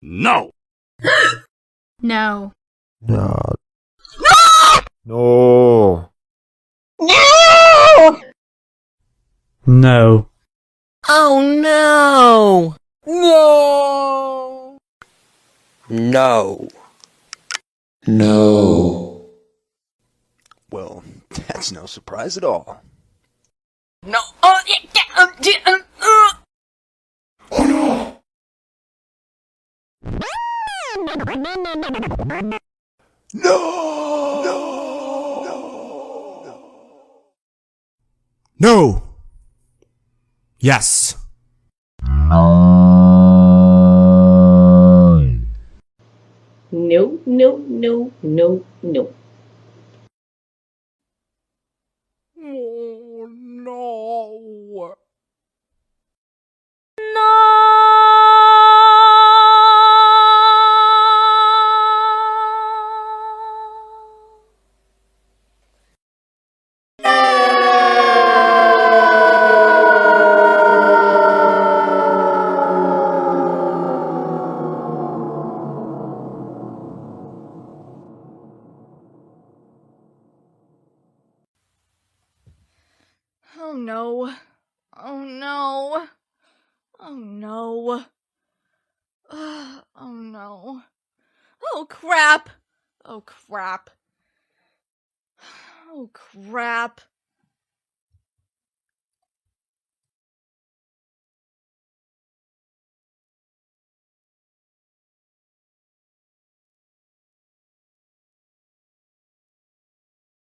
No! No. No. No. No! No. Oh no! No! No. No. Well, that's no surprise at all. No. No. Yes. No, no, no, no, no. Oh, no. Oh no. Oh no. Oh no. Oh no. Oh crap. Oh crap. Oh crap.